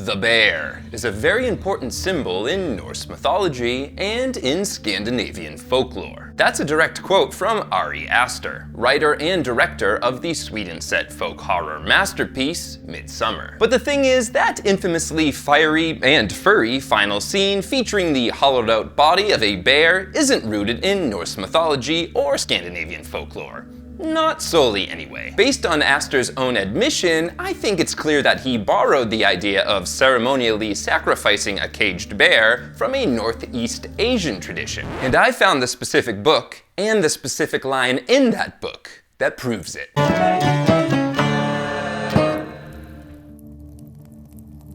The bear is a very important symbol in Norse mythology and in Scandinavian folklore. That's a direct quote from Ari Aster, writer and director of the Sweden-set folk horror masterpiece, Midsommar. But the thing is, that infamously fiery and furry final scene featuring the hollowed-out body of a bear isn't rooted in Norse mythology or Scandinavian folklore. Not solely, anyway. Based on Aster's own admission, I think it's clear that he borrowed the idea of ceremonially sacrificing a caged bear from a Northeast Asian tradition. And I found the specific book, and the specific line in that book, that proves it.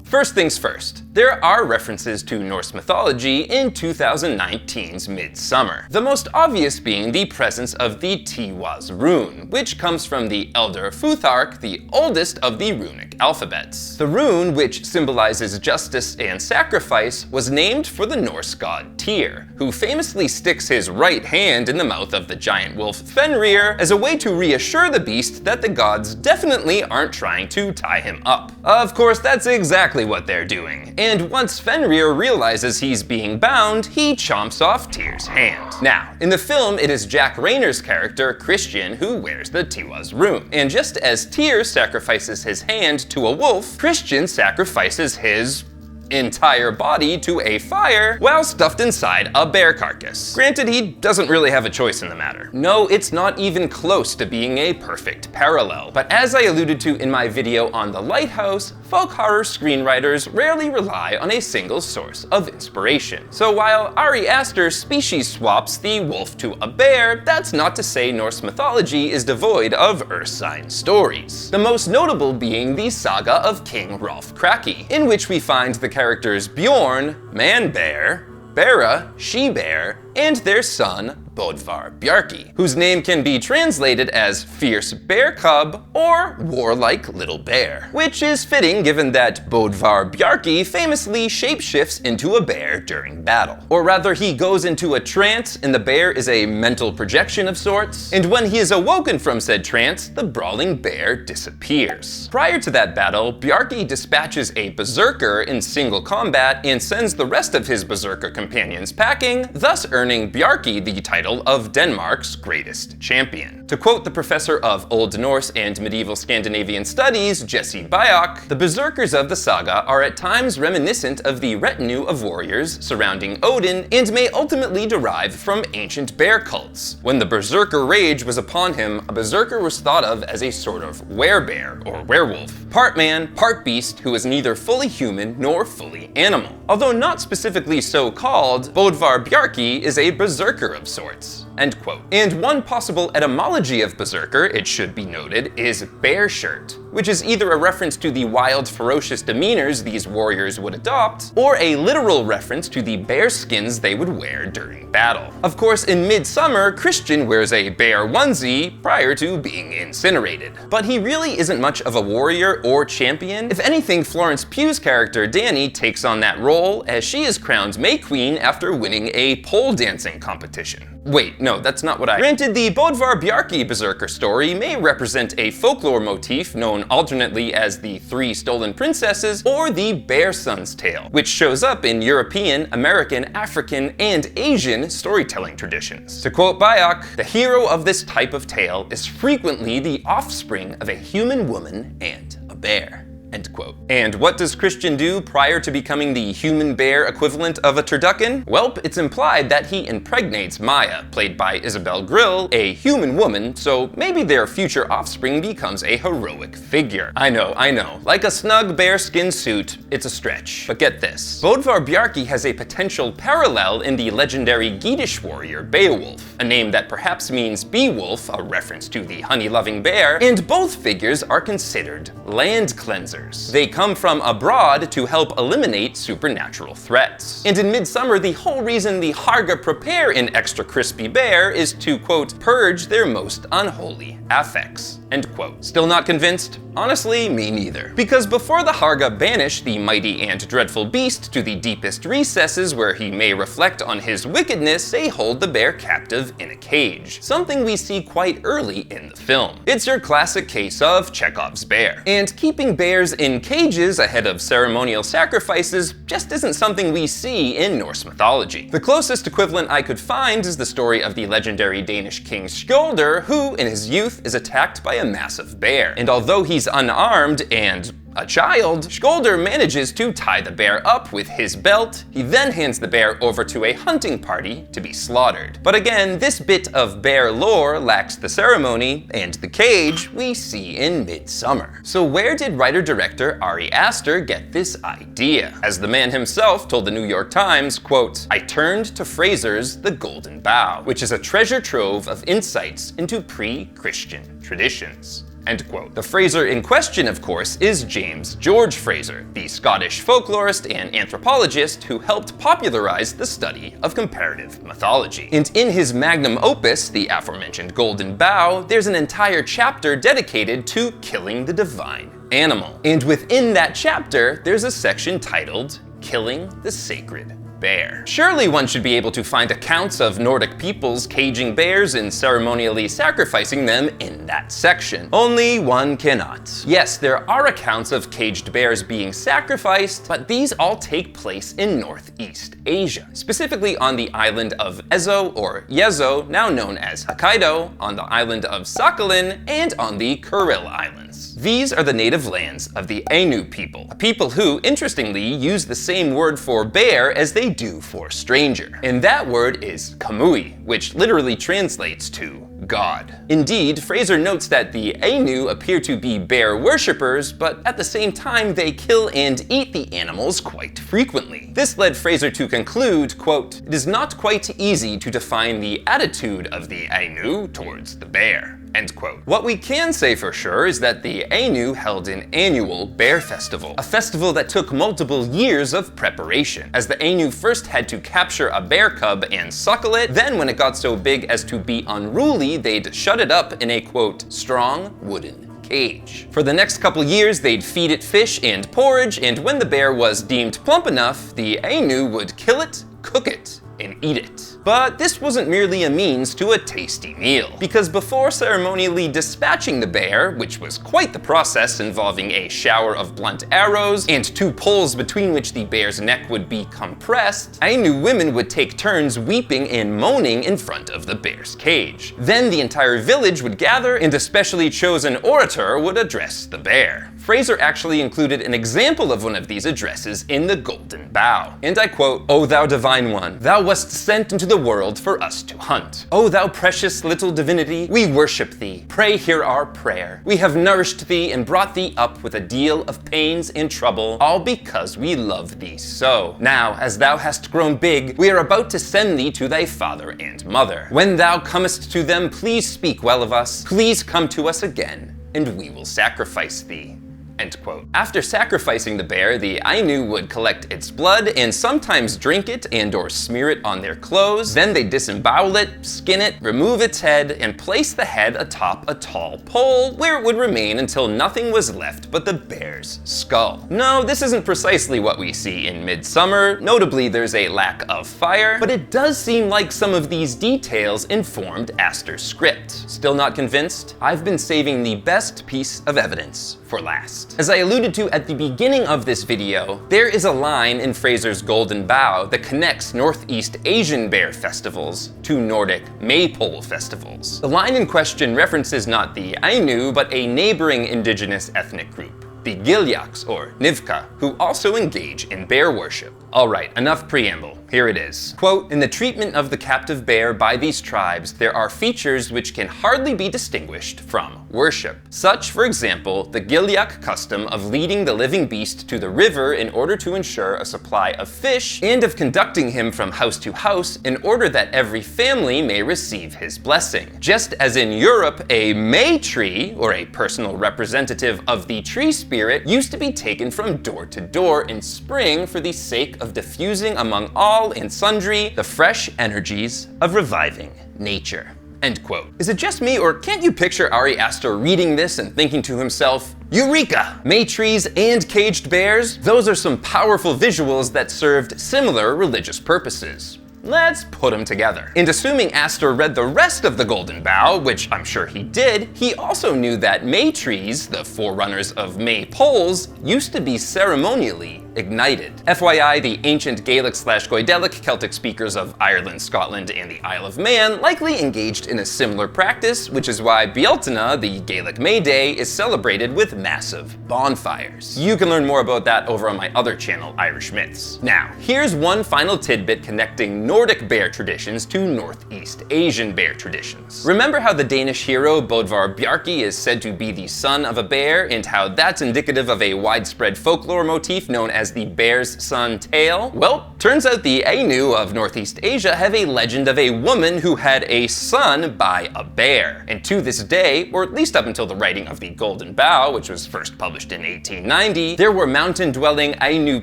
First things first, there are references to Norse mythology in 2019's Midsommar. The most obvious being the presence of the Tiwaz rune, which comes from the Elder Futhark, the oldest of the runic alphabets. The rune, which symbolizes justice and sacrifice, was named for the Norse god Tyr, who famously sticks his right hand in the mouth of the giant wolf Fenrir as a way to reassure the beast that the gods definitely aren't trying to tie him up. Of course, that's exactly what they're doing. And once Fenrir realizes he's being bound, he chomps off Tyr's hand. Now, in the film, it is Jack Rayner's character, Christian, who wears the Tiwaz rune. And just as Tyr sacrifices his hand to a wolf, Christian sacrifices his entire body to a fire while stuffed inside a bear carcass. Granted, he doesn't really have a choice in the matter. No, it's not even close to being a perfect parallel. But as I alluded to in my video on The Lighthouse, folk horror screenwriters rarely rely on a single source of inspiration. So while Ari Aster species swaps the wolf to a bear, that's not to say Norse mythology is devoid of earth sign stories. The most notable being the saga of King Rolf Kraki, in which we find the characters Bjorn, man-bear, Bera, she-bear, and their son, Bödvar Bjarki, whose name can be translated as fierce bear cub or warlike little bear, which is fitting given that Bödvar Bjarki famously shapeshifts into a bear during battle. Or rather, he goes into a trance and the bear is a mental projection of sorts, and when he is awoken from said trance, the brawling bear disappears. Prior to that battle, Bjarki dispatches a berserker in single combat and sends the rest of his berserker companions packing, thus earning Bjarki the title of Denmark's greatest champion. To quote the professor of Old Norse and medieval Scandinavian studies, Jesse Byock, the berserkers of the saga are at times reminiscent of the retinue of warriors surrounding Odin and may ultimately derive from ancient bear cults. When the berserker rage was upon him, a berserker was thought of as a sort of werebear or werewolf, part man, part beast, who is neither fully human nor fully animal. Although not specifically so called, Bödvar Bjarki is a berserker of sorts. End quote. And one possible etymology of berserker, it should be noted, is bear shirt, which is either a reference to the wild, ferocious demeanors these warriors would adopt, or a literal reference to the bear skins they would wear during battle. Of course, in Midsommar, Christian wears a bear onesie prior to being incinerated. But he really isn't much of a warrior or champion. If anything, Florence Pugh's character Dani takes on that role, as she is crowned May Queen after winning a pole dancing competition. Wait, no, that's not what I— Granted, the Bödvar Bjarki berserker story may represent a folklore motif known alternately as the Three Stolen Princesses or the Bear Son's Tale, which shows up in European, American, African, and Asian storytelling traditions. To quote Byock, the hero of this type of tale is frequently the offspring of a human woman and a bear. End quote. And what does Christian do prior to becoming the human bear equivalent of a turducken? Welp, it's implied that he impregnates Maya, played by Isabel Grill, a human woman, so maybe their future offspring becomes a heroic figure. I know, like a snug bearskin suit, it's a stretch. But get this, Bödvar Bjarki has a potential parallel in the legendary Geatish warrior Beowulf, a name that perhaps means bee-wolf, a reference to the honey-loving bear, and both figures are considered land cleansers. They come from abroad to help eliminate supernatural threats. And in Midsommar, the whole reason the Harga prepare an extra crispy bear is to, quote, purge their most unholy affects, end quote. Still not convinced? Honestly, me neither. Because before the Harga banish the mighty and dreadful beast to the deepest recesses where he may reflect on his wickedness, they hold the bear captive in a cage, something we see quite early in the film. It's your classic case of Chekhov's bear. And keeping bears in cages ahead of ceremonial sacrifices just isn't something we see in Norse mythology. The closest equivalent I could find is the story of the legendary Danish king Skjöldr, who in his youth is attacked by a massive bear. And although he's unarmed and a child, Skjöldr manages to tie the bear up with his belt. He then hands the bear over to a hunting party to be slaughtered. But again, this bit of bear lore lacks the ceremony and the cage we see in Midsommar. So where did writer-director Ari Aster get this idea? As the man himself told the New York Times, quote, "I turned to Frazer's The Golden Bough, which is a treasure trove of insights into pre-Christian traditions." End quote. The Frazer in question, of course, is James George Frazer, the Scottish folklorist and anthropologist who helped popularize the study of comparative mythology. And in his magnum opus, the aforementioned Golden Bough, there's an entire chapter dedicated to killing the divine animal. And within that chapter, there's a section titled Killing the Sacred Bear. Surely one should be able to find accounts of Nordic peoples caging bears and ceremonially sacrificing them in that section. Only one cannot. Yes, there are accounts of caged bears being sacrificed, but these all take place in Northeast Asia, specifically on the island of Ezo or Yezo, now known as Hokkaido, on the island of Sakhalin, and on the Kuril Islands. These are the native lands of the Ainu people, a people who, interestingly, use the same word for bear as they do for stranger. And that word is kamui, which literally translates to God. Indeed, Frazer notes that the Ainu appear to be bear worshippers, but at the same time they kill and eat the animals quite frequently. This led Frazer to conclude, quote, "It is not quite easy to define the attitude of the Ainu towards the bear." End quote. What we can say for sure is that the Ainu held an annual bear festival, a festival that took multiple years of preparation, as the Ainu first had to capture a bear cub and suckle it, then when it got so big as to be unruly, they'd shut it up in a, quote, strong wooden cage. For the next couple years, they'd feed it fish and porridge, and when the bear was deemed plump enough, the Ainu would kill it, cook it, and eat it. But this wasn't merely a means to a tasty meal, because before ceremonially dispatching the bear, which was quite the process involving a shower of blunt arrows and two poles between which the bear's neck would be compressed, Ainu women would take turns weeping and moaning in front of the bear's cage. Then the entire village would gather and a specially chosen orator would address the bear. Frazer actually included an example of one of these addresses in the Golden Bough. And I quote, "O thou divine one, thou wast sent into the world for us to hunt. O thou precious little divinity, we worship thee. Pray hear our prayer. We have nourished thee and brought thee up with a deal of pains and trouble, all because we love thee so. Now, as thou hast grown big, we are about to send thee to thy father and mother. When thou comest to them, please speak well of us. Please come to us again, and we will sacrifice thee." End quote. After sacrificing the bear, the Ainu would collect its blood and sometimes drink it and or smear it on their clothes. Then they disembowel it, skin it, remove its head, and place the head atop a tall pole where it would remain until nothing was left but the bear's skull. No, this isn't precisely what we see in Midsommar. Notably, there's a lack of fire, but it does seem like some of these details informed Aster's script. Still not convinced? I've been saving the best piece of evidence for last. As I alluded to at the beginning of this video, there is a line in Frazer's Golden Bough that connects Northeast Asian bear festivals to Nordic maypole festivals. The line in question references not the Ainu, but a neighboring indigenous ethnic group, the Gilyaks or Nivka, who also engage in bear worship. Alright, enough preamble. Here it is. Quote, "In the treatment of the captive bear by these tribes, there are features which can hardly be distinguished from worship. Such, for example, the Gilyak custom of leading the living beast to the river in order to ensure a supply of fish, and of conducting him from house to house in order that every family may receive his blessing. Just as in Europe, a May tree, or a personal representative of the tree spirit, used to be taken from door to door in spring for the sake of diffusing among all and sundry the fresh energies of reviving nature." End quote. Is it just me, or can't you picture Ari Aster reading this and thinking to himself, Eureka! May trees and caged bears? Those are some powerful visuals that served similar religious purposes. Let's put them together. And assuming Aster read the rest of the Golden Bough, which I'm sure he did, he also knew that May trees, the forerunners of May poles, used to be ceremonially ignited. FYI, the ancient Gaelic/Goidelic Celtic speakers of Ireland, Scotland, and the Isle of Man likely engaged in a similar practice, which is why Bealtaine, the Gaelic May Day, is celebrated with massive bonfires. You can learn more about that over on my other channel, Irish Myths. Now, here's one final tidbit connecting Nordic bear traditions to Northeast Asian bear traditions. Remember how the Danish hero Bödvar Bjarki is said to be the son of a bear, and how that's indicative of a widespread folklore motif known as the bear's son tale? Well, turns out the Ainu of Northeast Asia have a legend of a woman who had a son by a bear. And to this day, or at least up until the writing of the Golden Bough, which was first published in 1890, there were mountain-dwelling Ainu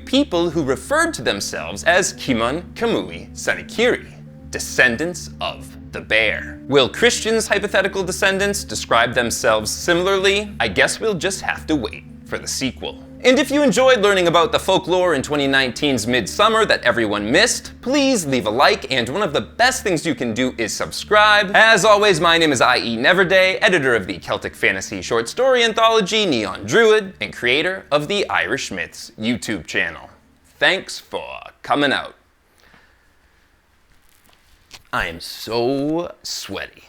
people who referred to themselves as Kimun Kamui Sanikiri, descendants of the bear. Will Christians' hypothetical descendants describe themselves similarly? I guess we'll just have to wait for the sequel. And if you enjoyed learning about the folklore in 2019's Midsommar that everyone missed, please leave a like, and one of the best things you can do is subscribe. As always, my name is I.E. Neverday, editor of the Celtic fantasy short story anthology Neon Druid, and creator of the Irish Myths YouTube channel. Thanks for coming out. I am so sweaty.